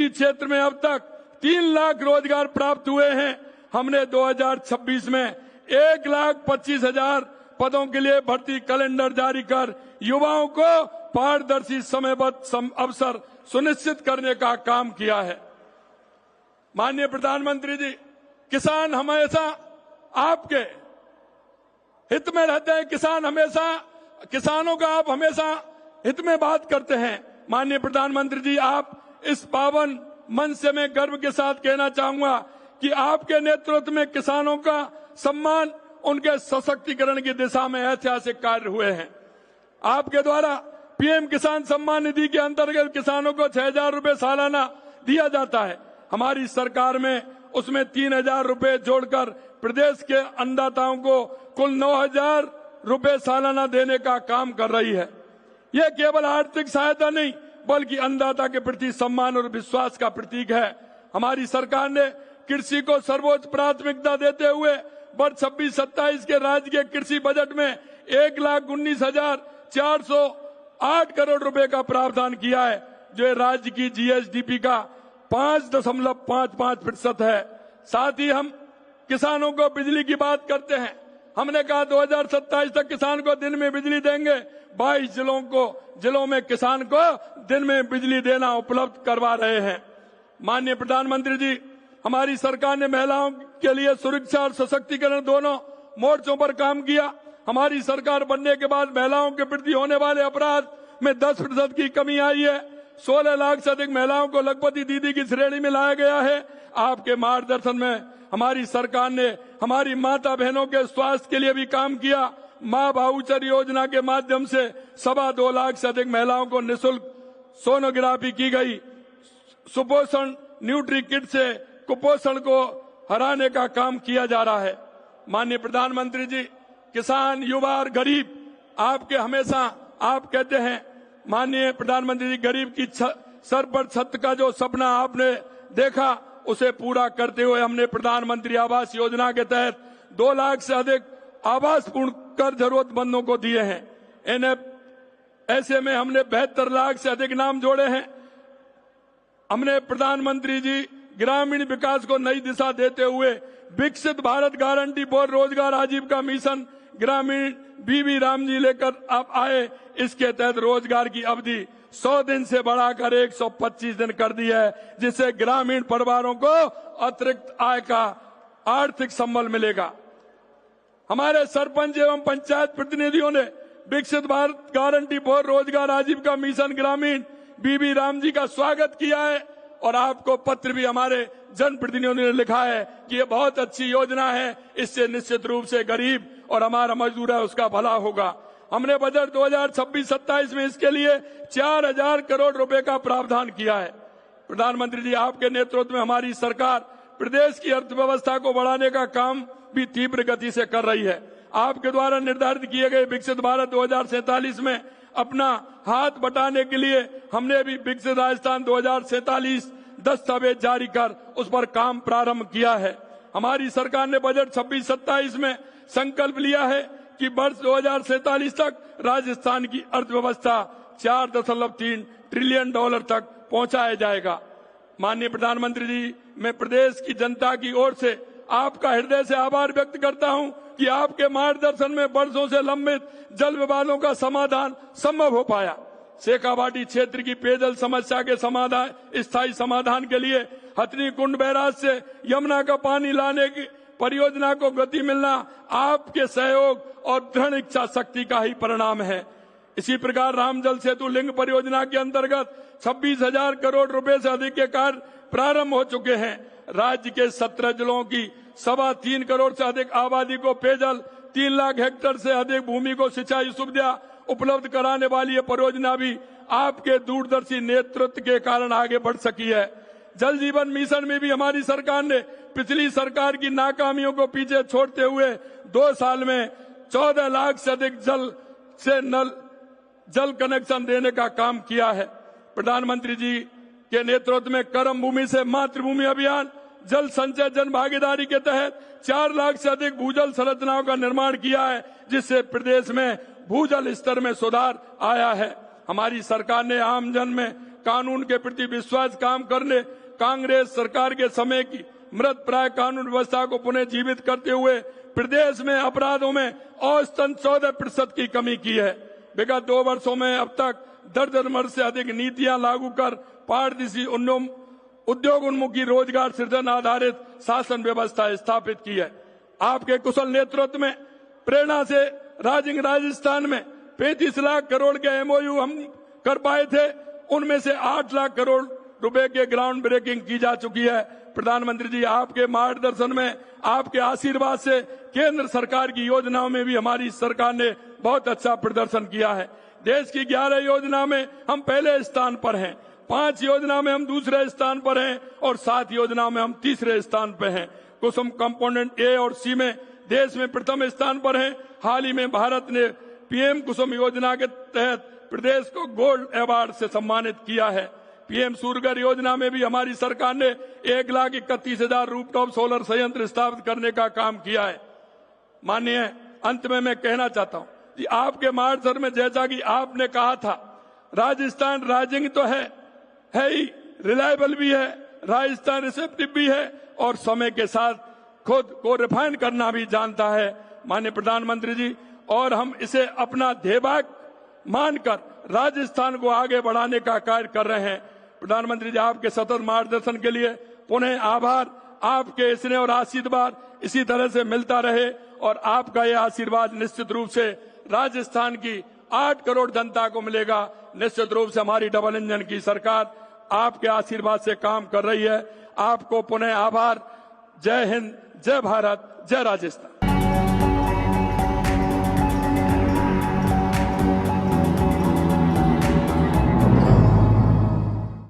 कृषि क्षेत्र में अब तक 3 लाख रोजगार प्राप्त हुए हैं। हमने 2026 में 1,25,000 पदों के लिए भर्ती कैलेंडर जारी कर युवाओं को पारदर्शी समयबद्ध अवसर सुनिश्चित करने का काम किया है। माननीय प्रधानमंत्री जी, किसान हमेशा आपके हित में रहते हैं। किसानों का आप हमेशा हित में बात करते हैं। माननीय प्रधानमंत्री जी, आप इस पावन मंच से मैं गर्व के साथ कहना चाहूंगा कि आपके नेतृत्व में किसानों का सम्मान, उनके सशक्तिकरण की दिशा में ऐतिहासिक कार्य हुए हैं। आपके द्वारा पीएम किसान सम्मान निधि के अंतर्गत किसानों को 6,000 रुपए सालाना दिया जाता है। हमारी सरकार में उसमें 3,000 रुपए जोड़कर प्रदेश के अन्नदाताओं को कुल 9,000 रुपए सालाना देने का काम कर रही है। यह केवल आर्थिक सहायता नहीं बल्कि अन्नदाता के प्रति सम्मान और विश्वास का प्रतीक है। हमारी सरकार ने कृषि को सर्वोच्च प्राथमिकता देते हुए वर्ष 26-27 के राज्य के कृषि बजट में 1,19,408 करोड़ रुपए का प्रावधान किया है, जो राज्य की जीएसडीपी का 5.55% है। साथ ही हम किसानों को बिजली की बात करते हैं। हमने कहा 2027 तक किसान को दिन में बिजली देंगे। 22 जिलों में किसान को दिन में बिजली देना उपलब्ध करवा रहे हैं। माननीय प्रधानमंत्री जी, हमारी सरकार ने महिलाओं के लिए सुरक्षा और सशक्तिकरण दोनों मोर्चों पर काम किया। हमारी सरकार बनने के बाद महिलाओं के प्रति होने वाले अपराध में 10% की कमी आई है। 16 लाख से अधिक महिलाओं को लखपति दीदी की श्रेणी में लाया गया है। आपके मार्गदर्शन में हमारी सरकार ने हमारी माता बहनों के स्वास्थ्य के लिए भी काम किया। मां भाऊचर योजना के माध्यम से 2.25 लाख से अधिक महिलाओं को निःशुल्क सोनोग्राफी की गई। सुपोषण न्यूट्री किट से कुपोषण को हराने का काम किया जा रहा है। माननीय प्रधानमंत्री जी, किसान, युवा और गरीब आपके हमेशा आप कहते हैं। माननीय प्रधानमंत्री जी, गरीब की सर पर छत का जो सपना आपने देखा उसे पूरा करते हुए हमने प्रधानमंत्री आवास योजना के तहत 2 लाख से अधिक आवास पूर्ण कर जरूरतमंदों को दिए हैं। ऐसे में हमने 72 लाख से अधिक नाम जोड़े हैं। हमने प्रधानमंत्री जी ग्रामीण विकास को नई दिशा देते हुए विकसित भारत गारंटी फॉर रोजगार आजीविका मिशन ग्रामीण बीबी राम जी लेकर आप आए। इसके तहत रोजगार की अवधि 100 दिन से बढ़ाकर 125 दिन कर दी है, जिससे ग्रामीण परिवारों को अतिरिक्त आय का आर्थिक संबल मिलेगा। हमारे सरपंच एवं पंचायत प्रतिनिधियों ने विकसित भारत गारंटी फॉर रोजगार आजीविका मिशन ग्रामीण बीबी राम जी का स्वागत किया है और आपको पत्र भी हमारे जनप्रतिनिधियों ने लिखा है कि ये बहुत अच्छी योजना है, इससे निश्चित रूप से गरीब और हमारा मजदूर है उसका भला होगा। हमने बजट 2026-27 में इसके लिए 4,000 करोड़ रुपए का प्रावधान किया है। प्रधानमंत्री जी, आपके नेतृत्व में हमारी सरकार प्रदेश की अर्थव्यवस्था को बढ़ाने का काम भी तीव्र गति से कर रही है। आपके द्वारा निर्धारित किए गए विकसित भारत 2047 में अपना हाथ बटाने के लिए हमने भी विकसित राजस्थान 2047 दस्तावेज जारी कर उस पर काम प्रारंभ किया है। हमारी सरकार ने बजट 26-27 में संकल्प लिया है कि वर्ष 2047 तक राजस्थान की अर्थव्यवस्था 4.3 ट्रिलियन डॉलर तक पहुंचाया जाएगा। माननीय प्रधानमंत्री जी, मैं प्रदेश की जनता की ओर से आपका हृदय से आभार व्यक्त करता हूं कि आपके मार्गदर्शन में वर्षों से लंबित जल विवादों का समाधान संभव हो पाया। शेखावाटी क्षेत्र की पेयजल समस्या के स्थायी समाधान के लिए हथनी कुंड बैराज से यमुना का पानी लाने की परियोजना को गति मिलना आपके सहयोग और दृढ़ इच्छा शक्ति का ही परिणाम है। इसी प्रकार रामजल सेतु लिंक परियोजना के अंतर्गत 26,000 करोड़ रुपए से अधिक के कार्य प्रारंभ हो चुके हैं। राज्य के 17 जिलों की 3.25 करोड़ से अधिक आबादी को पेयजल, 3 लाख हेक्टेयर से अधिक भूमि को सिंचाई सुविधा उपलब्ध कराने वाली ये परियोजना भी आपके दूरदर्शी नेतृत्व के कारण आगे बढ़ सकी है। जल जीवन मिशन में भी हमारी सरकार ने पिछली सरकार की नाकामियों को पीछे छोड़ते हुए 2 साल में 14 लाख से अधिक जल कनेक्शन देने का काम किया है। प्रधानमंत्री जी के नेतृत्व में कर्म भूमि से मातृभूमि अभियान, जल संचय जन भागीदारी के तहत 4 लाख से अधिक भूजल संरचनाओं का निर्माण किया है, जिससे प्रदेश में भूजल स्तर में सुधार आया है। हमारी सरकार ने आम जन में कानून के प्रति विश्वास काम करने कांग्रेस सरकार के समय की मृत प्राय कानून व्यवस्था को पुनः जीवित करते हुए प्रदेश में अपराधों में औसतन 14% की कमी की है। विगत 2 वर्षों में अब तक दर्जन से अधिक नीतियां लागू कर पारदर्शी उद्योग उन्मुखी रोजगार सृजन आधारित शासन व्यवस्था स्थापित की है। आपके कुशल नेतृत्व में प्रेरणा से राजस्थान में 35 लाख करोड़ के एमओयू हम कर पाए थे, उनमें से 8 लाख करोड़ रुपए के ग्राउंड ब्रेकिंग की जा चुकी है। प्रधानमंत्री जी, आपके मार्गदर्शन में, आपके आशीर्वाद से केंद्र सरकार की योजनाओं में भी हमारी सरकार ने बहुत अच्छा प्रदर्शन किया है। देश की 11 योजना में हम पहले स्थान पर हैं, 5 योजना में हम दूसरे स्थान पर हैं और 7 योजनाओं में हम तीसरे स्थान पर हैं। कुसुम कंपोनेंट ए और सी में देश में प्रथम स्थान पर हैं। हाल ही में भारत ने पीएम कुसुम योजना के तहत प्रदेश को गोल्ड अवार्ड से सम्मानित किया है। पीएम सूर्यघर योजना में भी हमारी सरकार ने 1,31,000 रूफटॉप सोलर संयंत्र स्थापित करने का काम किया है। माननीय, अंत में मैं कहना चाहता हूं कि आपके मार्गदर्शन में, जैसा कि आपने कहा था, राजस्थान राइजिंग तो है ही, रिलायबल भी है, राजस्थान रिसेप्टिव भी है और समय के साथ खुद को रिफाइन करना भी जानता है। माननीय प्रधानमंत्री जी, और हम इसे अपना ध्येय मानकर राजस्थान को आगे बढ़ाने का कार्य कर रहे हैं। प्रधानमंत्री जी, आपके सतत मार्गदर्शन के लिए पुनः आभार। आपके स्नेह और आशीर्वाद इसी तरह से मिलता रहे और आपका यह आशीर्वाद निश्चित रूप से राजस्थान की 8 करोड़ जनता को मिलेगा। निश्चित रूप से हमारी डबल इंजन की सरकार आपके आशीर्वाद से काम कर रही है। आपको पुनः आभार। जय हिंद, जय भारत, जय राजस्थान।